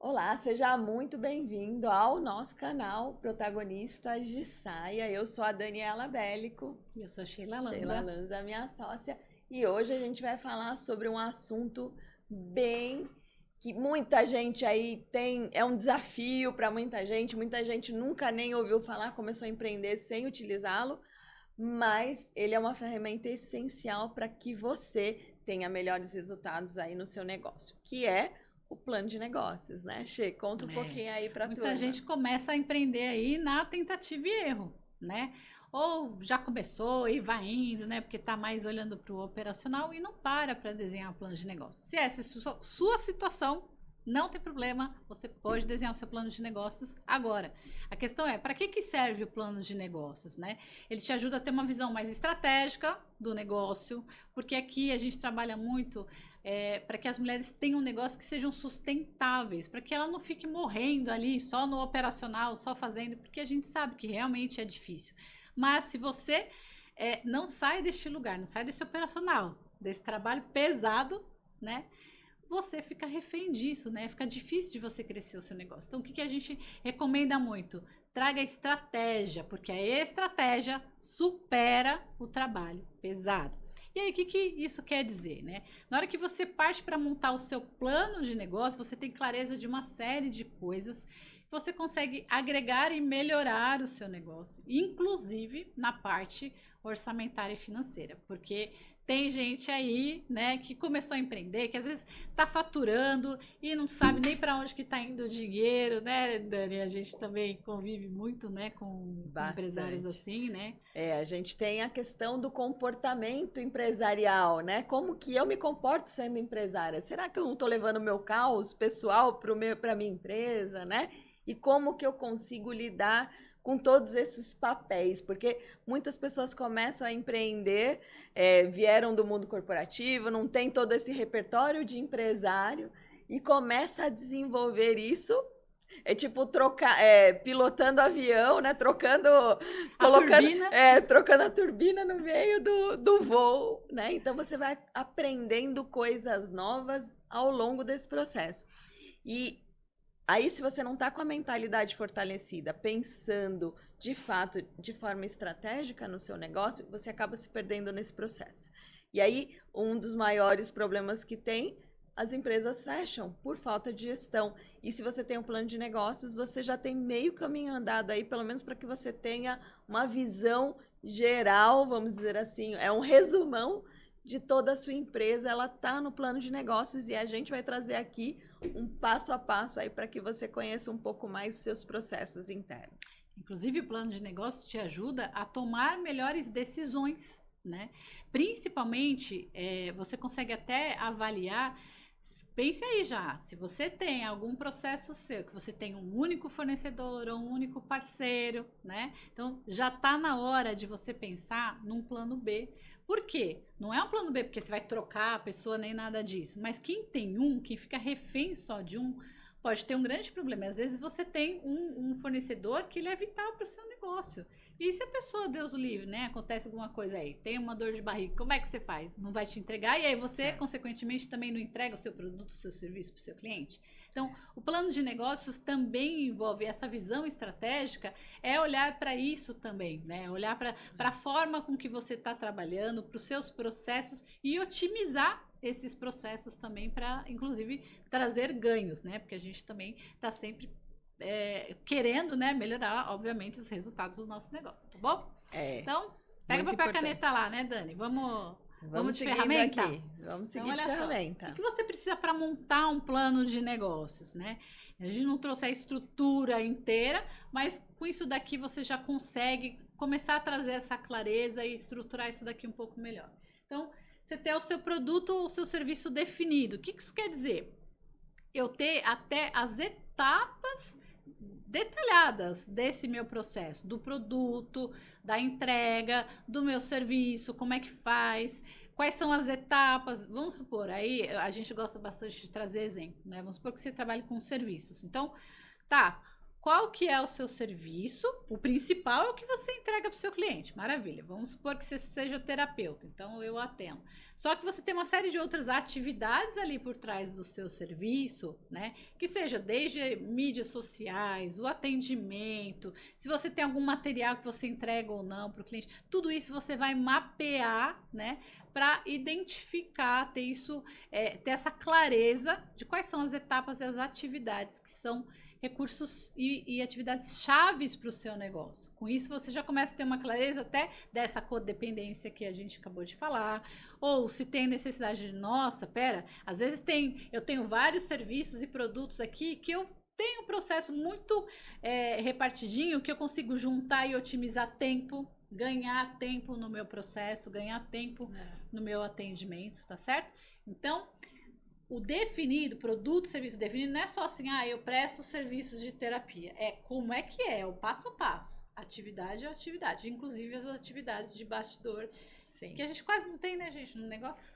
Olá, seja muito bem-vindo ao nosso canal Protagonistas de Saia. Eu sou a Daniela Bélico, Eu sou a Sheila Sheila Lanza. Lanza, minha sócia, e hoje a gente vai falar sobre um assunto bem que muita gente aí tem, é um desafio para muita gente nunca nem ouviu falar, começou a empreender sem utilizá-lo, mas ele é uma ferramenta essencial para que você tenha melhores resultados aí no seu negócio, que é o plano de negócios, né? Che, conta um É, pouquinho aí para a muita turma. gente começa a empreender aí na tentativa e erro, né? Ou já começou e vai indo, né? Porque tá mais olhando para o operacional e não para desenhar um plano de negócio. Se essa é sua situação, não tem problema, você pode desenhar o seu plano de negócios agora. A questão é, para que serve o plano de negócios, né? Ele te ajuda a ter uma visão mais estratégica do negócio, porque aqui a gente trabalha muito para que as mulheres tenham um negócio que sejam sustentáveis, para que ela não fique morrendo ali só no operacional, só fazendo, porque a gente sabe que realmente é difícil. Mas se você não sai deste lugar, não sai desse operacional, desse trabalho pesado, né? Você fica refém disso, né? Fica difícil de você crescer o seu negócio. Então, o que a gente recomenda muito? Traga estratégia, porque a estratégia supera o trabalho pesado. E aí, o que isso quer dizer, né? Na hora que você parte para montar o seu plano de negócio, você tem clareza de uma série de coisas, você consegue agregar e melhorar o seu negócio, inclusive na parte orçamentária e financeira, porque tem gente aí, né, que começou a empreender, que às vezes tá faturando e não sabe nem para onde que tá indo o dinheiro, né, Dani? A gente também convive muito, né, com empresários Bastante. assim, né? É, a gente tem a questão do comportamento empresarial, né? Como que eu me comporto sendo empresária? Será que eu não estou levando o meu caos pessoal para a minha empresa, né? E como que eu consigo lidar com todos esses papéis? Porque muitas pessoas começam a empreender, vieram do mundo corporativo, não tem todo esse repertório de empresário e começa a desenvolver isso. É tipo trocar, pilotando avião, né? A Colocando, turbina. trocando a turbina no meio do voo, né? Então você vai aprendendo coisas novas ao longo desse processo. E aí, se você não está com a mentalidade fortalecida, pensando de fato, de forma estratégica no seu negócio, você acaba se perdendo nesse processo. E aí, um dos maiores problemas que tem, as empresas fecham por falta de gestão. E se você tem um plano de negócios, você já tem meio caminho andado aí, pelo menos para que você tenha uma visão geral, vamos dizer assim, é um resumão de toda a sua empresa, ela está no plano de negócios e a gente vai trazer aqui um passo a passo aí para que você conheça um pouco mais seus processos internos. Inclusive, o plano de negócio te ajuda a tomar melhores decisões, né? Principalmente, você consegue até avaliar. Pense aí já, se você tem algum processo seu, que você tem um único fornecedor ou um único parceiro, né? Então já tá na hora de você pensar num plano B. Por quê? Não é um plano B porque você vai trocar a pessoa nem nada disso, mas quem tem um, quem fica refém só de um, pode ter um grande problema. Às vezes você tem um fornecedor que ele é vital para o seu negócio. E se a pessoa, Deus o livre, né? Acontece alguma coisa aí, tem uma dor de barriga, como é que você faz? Não vai te entregar e aí você, consequentemente, também não entrega o seu produto, o seu serviço para o seu cliente. Então, o plano de negócios também envolve essa visão estratégica, é olhar para isso também, né? Olhar para a forma com que você está trabalhando, para os seus processos e otimizar esses processos também para, inclusive, trazer ganhos, né? Porque a gente também está sempre querendo, né, melhorar, obviamente, os resultados do nosso negócio, tá bom? É, Então, pega muito papel e importante. caneta lá, né, Dani? Vamos de seguindo ferramenta? aqui. Vamos Então, seguir de olha só, o ferramenta. que você precisa para montar um plano de negócios, né? A gente não trouxe a estrutura inteira, mas com isso daqui você já consegue começar a trazer essa clareza e estruturar isso daqui um pouco melhor. Então, você ter o seu produto ou o seu serviço definido. O que isso quer dizer? Eu ter até as etapas detalhadas desse meu processo, do produto, da entrega, do meu serviço, como é que faz, quais são as etapas. Vamos supor, aí a gente gosta bastante de trazer exemplo, né? Vamos supor que você trabalhe com serviços. Então, tá, qual que é o seu serviço. O principal é o que você entrega para o seu cliente. Maravilha. Vamos supor que você seja terapeuta, então eu atendo. Só que você tem uma série de outras atividades ali por trás do seu serviço, né? Que seja desde mídias sociais, o atendimento, se você tem algum material que você entrega ou não para o cliente, tudo isso você vai mapear, né? Para identificar, ter isso, ter essa clareza de quais são as etapas e as atividades que são recursos e atividades chaves para o seu negócio. Com isso, você já começa a ter uma clareza até dessa codependência que a gente acabou de falar, ou se tem necessidade de, nossa, pera, às vezes eu tenho vários serviços e produtos aqui que eu tenho um processo muito repartidinho, que eu consigo juntar e otimizar tempo, ganhar tempo no meu processo, ganhar tempo no meu atendimento, tá certo? Então, o definido, produto, serviço definido, não é só assim, eu presto serviços de terapia. É como é que é, o passo a passo. Atividade a atividade. Inclusive as atividades de bastidor. Sim. Que a gente quase não tem, né, gente, no negócio.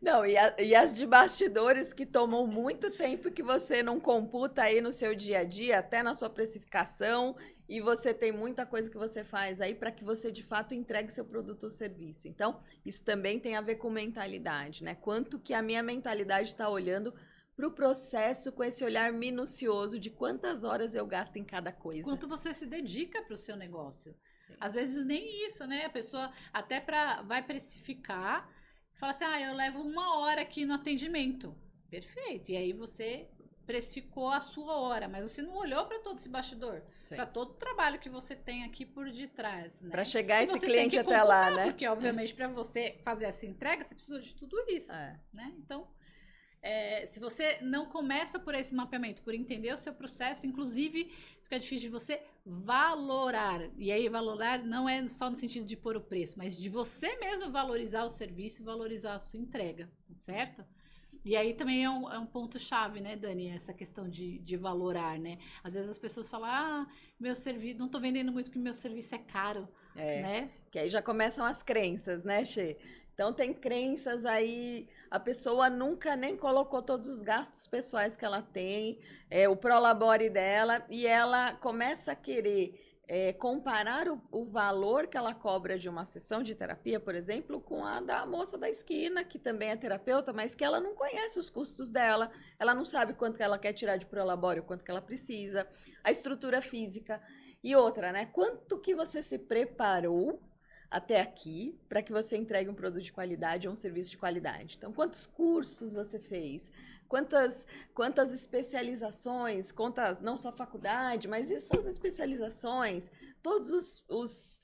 Não, e as de bastidores que tomam muito tempo que você não computa aí no seu dia a dia, até na sua precificação, e você tem muita coisa que você faz aí para que você de fato entregue seu produto ou serviço. Então, isso também tem a ver com mentalidade, né? Quanto que a minha mentalidade está olhando para o processo com esse olhar minucioso de quantas horas eu gasto em cada coisa. Quanto você se dedica para o seu negócio. Sim. Às vezes nem isso, né? A pessoa até vai precificar, fala assim, eu levo 1 hora aqui no atendimento. Perfeito. E aí você precificou a sua hora, mas você não olhou para todo esse bastidor, para todo o trabalho que você tem aqui por detrás, né? Para chegar esse cliente até lá, né? Porque, obviamente, para você fazer essa entrega, você precisa de tudo isso, né? Então, se você não começa por esse mapeamento, por entender o seu processo, inclusive, fica difícil de você valorar. E aí, valorar não é só no sentido de pôr o preço, mas de você mesmo valorizar o serviço e valorizar a sua entrega, certo? E aí também é um ponto-chave, né, Dani? Essa questão de valorar, né? Às vezes as pessoas falam, meu serviço, não tô vendendo muito porque meu serviço é caro, né? Que aí já começam as crenças, né, Xê? Então tem crenças aí, a pessoa nunca nem colocou todos os gastos pessoais que ela tem, o prolabore dela, e ela começa a querer comparar o valor que ela cobra de uma sessão de terapia, por exemplo, com a da moça da esquina, que também é terapeuta, mas que ela não conhece os custos dela, ela não sabe quanto que ela quer tirar de prolabore, quanto que ela precisa, a estrutura física. E outra, né? Quanto que você se preparou até aqui para que você entregue um produto de qualidade ou um serviço de qualidade? Então, quantos cursos você fez? Quantas especializações, não só faculdade, mas e suas especializações,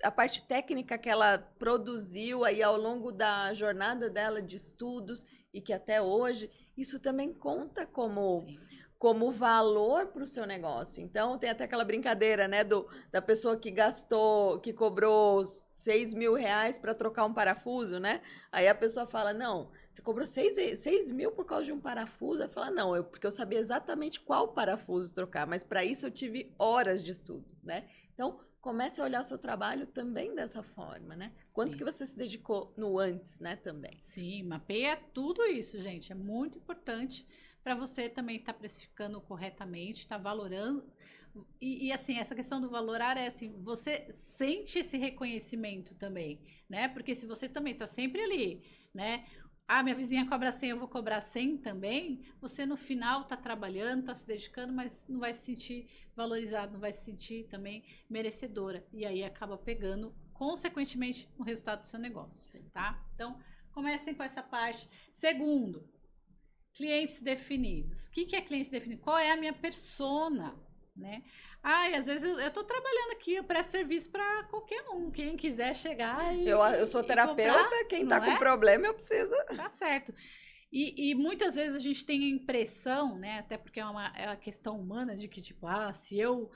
a parte técnica que ela produziu aí ao longo da jornada dela de estudos e que até hoje, isso também conta como valor para o seu negócio. Então, tem até aquela brincadeira, né, da pessoa que cobrou 6 mil reais para trocar um parafuso, né? Aí a pessoa fala, não, você cobrou 6 mil por causa de um parafuso? Ela fala, não, porque eu sabia exatamente qual parafuso trocar, mas para isso eu tive horas de estudo, né? Então, comece a olhar o seu trabalho também dessa forma, né? Quanto que você se dedicou no antes, né, também. Sim, mapeia tudo isso, gente. É muito importante para você também estar precificando corretamente, estar valorando. E assim, essa questão do valorar é assim, você sente esse reconhecimento também, né? Porque se você também está sempre ali, né? Minha vizinha cobra 100, eu vou cobrar 100 também. Você no final está trabalhando, está se dedicando, mas não vai se sentir valorizado, não vai se sentir também merecedora. E aí acaba pegando, consequentemente, o resultado do seu negócio, tá? Então, comecem com essa parte. Segundo, clientes definidos. O que é cliente definido? Qual é a minha persona, né? Às vezes eu tô trabalhando aqui, eu presto serviço para qualquer um, quem quiser chegar eu sou terapeuta, comprar, quem tá com problema eu preciso. Tá certo. E muitas vezes a gente tem a impressão, né, até porque é uma questão humana de que tipo, se eu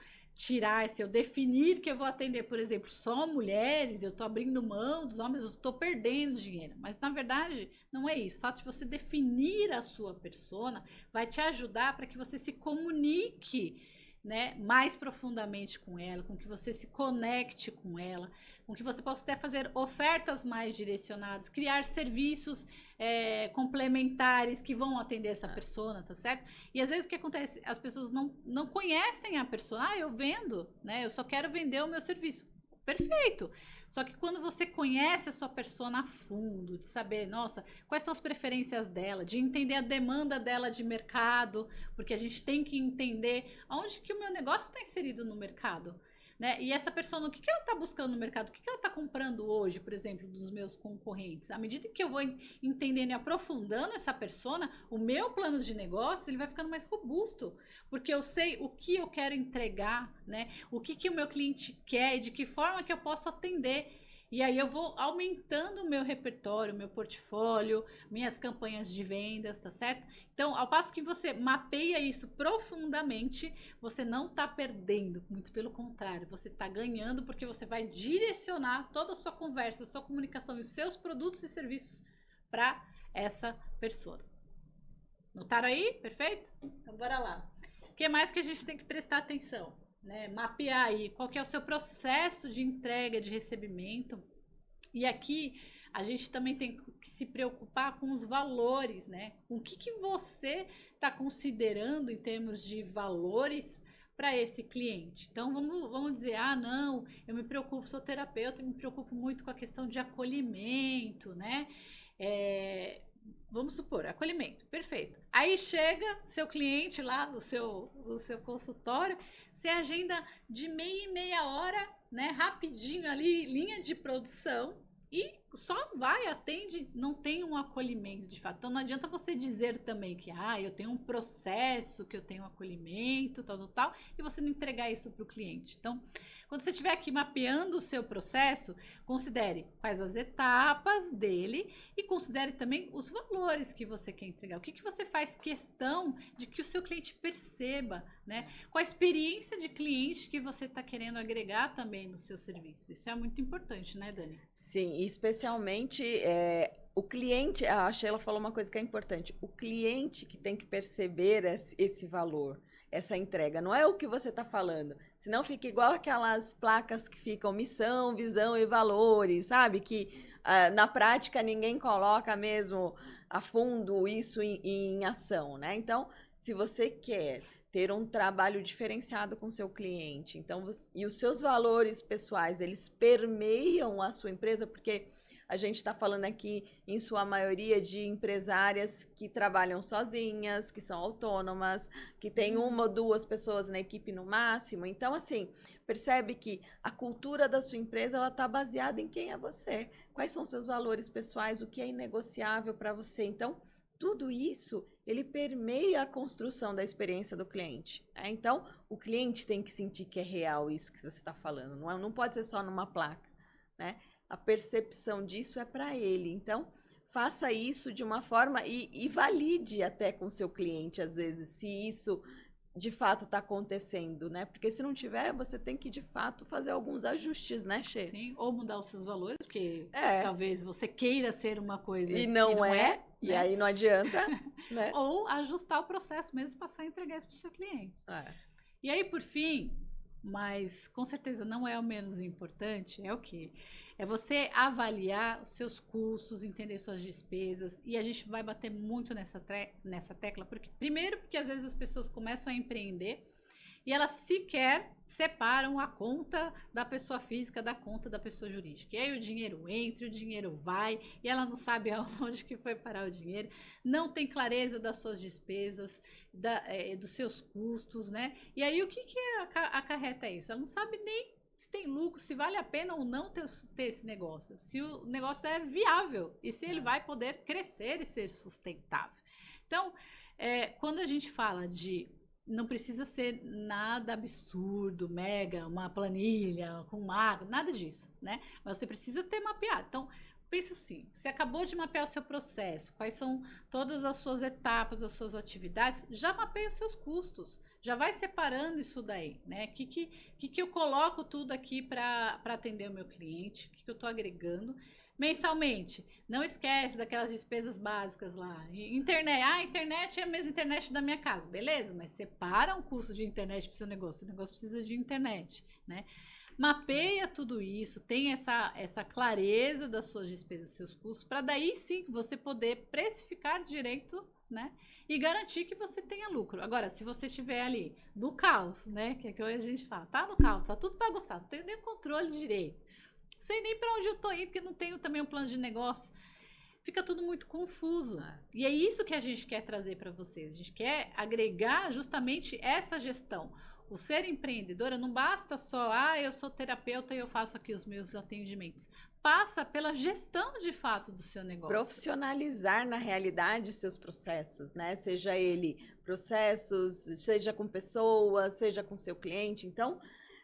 definir que eu vou atender, por exemplo, só mulheres, eu tô abrindo mão dos homens, eu tô perdendo dinheiro. Mas, na verdade, não é isso. O fato de você definir a sua persona vai te ajudar para que você se comunique né, mais profundamente com ela, com que você se conecte com ela, com que você possa até fazer ofertas mais direcionadas, criar serviços complementares que vão atender essa persona, tá certo? E às vezes o que acontece? As pessoas não conhecem a persona. Eu vendo, né? Eu só quero vender o meu serviço. Perfeito. Só que quando você conhece a sua persona a fundo, de saber, nossa, quais são as preferências dela, de entender a demanda dela de mercado, porque a gente tem que entender aonde que o meu negócio está inserido no mercado, né? E essa persona, o que ela está buscando no mercado? O que ela está comprando hoje, por exemplo, dos meus concorrentes? À medida que eu vou entendendo e aprofundando essa persona, o meu plano de negócio ele vai ficando mais robusto, porque eu sei o que eu quero entregar, né? O que o meu cliente quer e de que forma que eu posso atender. E aí eu vou aumentando o meu repertório, meu portfólio, minhas campanhas de vendas, tá certo? Então, ao passo que você mapeia isso profundamente, você não tá perdendo, muito pelo contrário, você tá ganhando porque você vai direcionar toda a sua conversa, a sua comunicação e os seus produtos e serviços para essa pessoa. Notaram aí? Perfeito? Então, bora lá. O que mais que a gente tem que prestar atenção? Né, mapear aí qual que é o seu processo de entrega, de recebimento. E aqui a gente também tem que se preocupar com os valores, né? Com o que você está considerando em termos de valores para esse cliente. Então vamos dizer, não, eu me preocupo, sou terapeuta, eu me preocupo muito com a questão de acolhimento, né? Vamos supor, acolhimento, perfeito. Aí chega seu cliente lá no seu consultório, você agenda de meia em meia hora, né? Rapidinho ali, linha de produção, e só vai, atende, não tem um acolhimento de fato. Então não adianta você dizer também que eu tenho um processo, que eu tenho um acolhimento, tal, e você não entregar isso para o cliente. Então, quando você estiver aqui mapeando o seu processo, considere quais as etapas dele e considere também os valores que você quer entregar. O que você faz questão de que o seu cliente perceba, né? Qual a experiência de cliente que você está querendo agregar também no seu serviço. Isso é muito importante, né, Dani? Sim, especialmente o cliente, a Sheila falou uma coisa que é importante, o cliente que tem que perceber esse valor, essa entrega, não é o que você está falando, senão fica igual aquelas placas que ficam missão, visão e valores, sabe, que na prática ninguém coloca mesmo a fundo isso em ação, né? Então, se você quer ter um trabalho diferenciado com o seu cliente, então, e os seus valores pessoais, eles permeiam a sua empresa, porque a gente está falando aqui, em sua maioria, de empresárias que trabalham sozinhas, que são autônomas, que tem uma ou duas pessoas na equipe no máximo. Então, assim, percebe que a cultura da sua empresa ela está baseada em quem é você, quais são seus valores pessoais, o que é inegociável para você. Então, tudo isso, ele permeia a construção da experiência do cliente. Então, o cliente tem que sentir que é real isso que você está falando. Não pode ser só numa placa, né? A percepção disso é para ele. Então, faça isso de uma forma e valide até com o seu cliente, às vezes, se isso de fato está acontecendo, né? Porque se não tiver, você tem que, de fato, fazer alguns ajustes, né, Che? Sim, ou mudar os seus valores, porque talvez você queira ser uma coisa e que não é, e né? aí não adianta, né? Ou ajustar o processo mesmo, passar a entregar isso para o seu cliente. E aí, por fim, mas com certeza não é o menos importante, é o quê? É você avaliar os seus custos, entender suas despesas, e a gente vai bater muito nessa tecla, porque primeiro porque às vezes as pessoas começam a empreender e elas sequer separam a conta da pessoa física da conta da pessoa jurídica. E aí o dinheiro entra, o dinheiro vai, e ela não sabe aonde que foi parar o dinheiro, não tem clareza das suas despesas, dos seus custos, né? E aí o que acarreta isso? Ela não sabe nem se tem lucro, se vale a pena ou não ter esse negócio, se o negócio é viável e se ele vai poder crescer e ser sustentável. Então, quando a gente fala de não precisa ser nada absurdo, mega, uma planilha com mago, nada disso, né? Mas você precisa ter mapeado. Então, pensa assim, você acabou de mapear o seu processo, quais são todas as suas etapas, as suas atividades, já mapeia os seus custos, já vai separando isso daí, né? Que eu coloco tudo aqui para atender o meu cliente, o que eu estou agregando, mensalmente. Não esquece daquelas despesas básicas lá. Internet. Ah, a internet é a mesma internet da minha casa. Beleza, mas separa um custo de internet para o seu negócio. O negócio precisa de internet, né? Mapeia tudo isso, tem essa clareza das suas despesas, dos seus custos, para daí sim você poder precificar direito, né? E garantir que você tenha lucro. Agora, se você estiver ali no caos, né? Que é que hoje a gente fala, tá no caos, tá tudo bagunçado, não tenho nem controle direito. Não sei nem para onde eu tô indo, porque não tenho também um plano de negócio. Fica tudo muito confuso. E é isso que a gente quer trazer para vocês. A gente quer agregar justamente essa gestão. O ser empreendedora não basta só, eu sou terapeuta e eu faço aqui os meus atendimentos. Passa pela gestão de fato do seu negócio. Profissionalizar na realidade seus processos, né? Seja ele processos, seja com pessoas, seja com seu cliente. Então,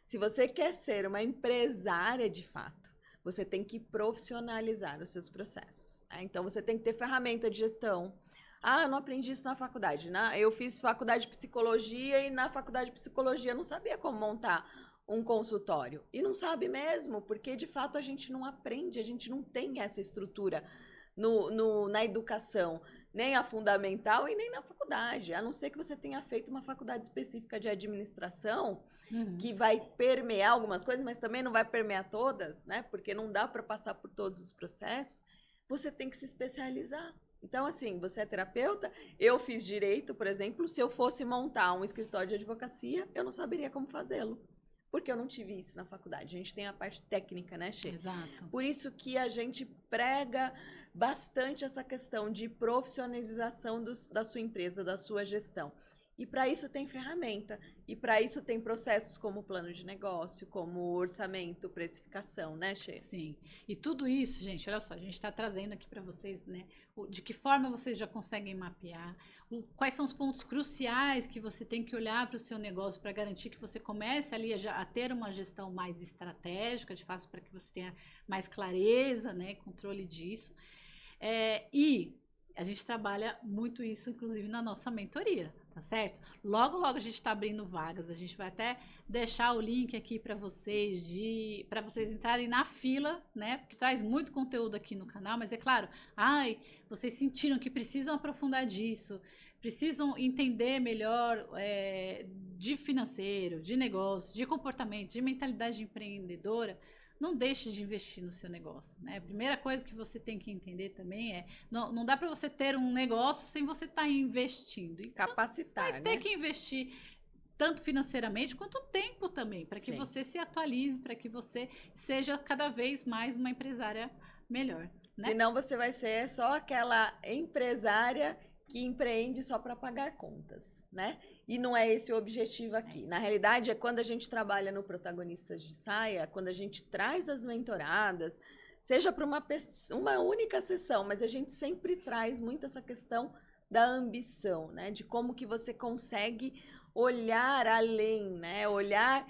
se você quer ser uma empresária de fato, você tem que profissionalizar os seus processos. Né? Então, você tem que ter ferramenta de gestão. Eu não aprendi isso na faculdade. Né? Eu fiz faculdade de psicologia e na faculdade de psicologia eu não sabia como montar um consultório. E não sabe mesmo, porque de fato a gente não aprende, a gente não tem essa estrutura na educação, nem a fundamental e nem na faculdade. A não ser que você tenha feito uma faculdade específica de administração, que vai permear algumas coisas, mas também não vai permear todas, né? Porque não dá para passar por todos os processos. Você tem que se especializar. Então, assim, você é terapeuta, eu fiz direito, por exemplo, se eu fosse montar um escritório de advocacia, eu não saberia como fazê-lo, porque eu não tive isso na faculdade. A gente tem a parte técnica, né, Xê? Exato. Por isso que a gente prega bastante essa questão de profissionalização da sua empresa, da sua gestão. E para isso tem ferramenta, e para isso tem processos como plano de negócio, como orçamento, precificação, né, Xê? Sim. E tudo isso, gente, olha só, a gente está trazendo aqui para vocês, né, de que forma vocês já conseguem mapear, quais são os pontos cruciais que você tem que olhar para o seu negócio para garantir que você comece ali a ter uma gestão mais estratégica, de fato, para que você tenha mais clareza, né, controle disso. E a gente trabalha muito isso, inclusive, na nossa mentoria, tá certo? Logo, logo a gente está abrindo vagas, a gente vai até deixar o link aqui para vocês, para vocês entrarem na fila, né? Porque traz muito conteúdo aqui no canal, mas é claro, vocês sentiram que precisam aprofundar disso, precisam entender melhor de financeiro, de negócio, de comportamento, de mentalidade empreendedora. Não deixe de investir no seu negócio, né? A primeira coisa que você tem que entender também não dá para você ter um negócio sem você estar investindo. Então, capacitar, vai ter que investir tanto financeiramente quanto tempo também, para que você se atualize, para que você seja cada vez mais uma empresária melhor. Né? Senão você vai ser só aquela empresária que empreende só para pagar contas, né? E não é esse o objetivo aqui. Na realidade, é quando a gente trabalha no Protagonistas de Saia, quando a gente traz as mentoradas, seja para uma única sessão, mas a gente sempre traz muito essa questão da ambição, né? De como que você consegue olhar além, né? Olhar,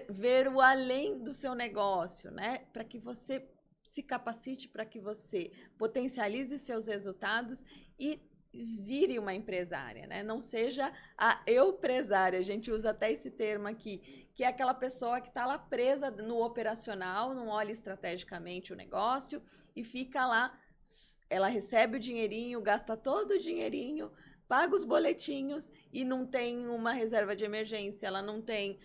ver o além do seu negócio, né? Para que você se capacite, para que você potencialize seus resultados e vire uma empresária, né? Não seja a eupresária, a gente usa até esse termo aqui, que é aquela pessoa que está lá presa no operacional, não olha estrategicamente o negócio e fica lá, ela recebe o dinheirinho, gasta todo o dinheirinho, paga os boletinhos e não tem uma reserva de emergência, ela não tem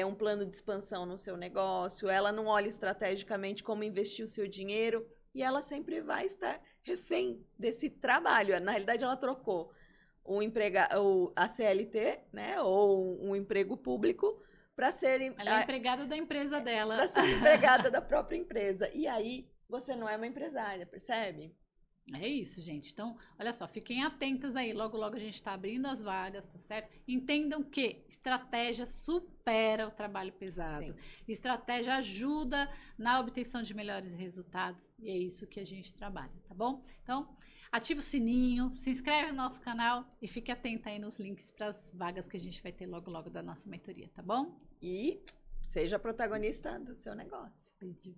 um plano de expansão no seu negócio, ela não olha estrategicamente como investir o seu dinheiro e ela sempre vai estar refém desse trabalho. Na realidade, ela trocou a CLT, né, ou um emprego público para ser... Ela é empregada da empresa dela. Para ser empregada da própria empresa. E aí, você não é uma empresária, percebe? É isso, gente. Então, olha só, fiquem atentas aí. Logo, logo a gente está abrindo as vagas, tá certo? Entendam que estratégia supera o trabalho pesado. Sim. Estratégia ajuda na obtenção de melhores resultados. E é isso que a gente trabalha, tá bom? Então, ativa o sininho, se inscreve no nosso canal e fique atenta aí nos links para as vagas que a gente vai ter logo, logo da nossa mentoria, tá bom? E seja protagonista do seu negócio. Beijo.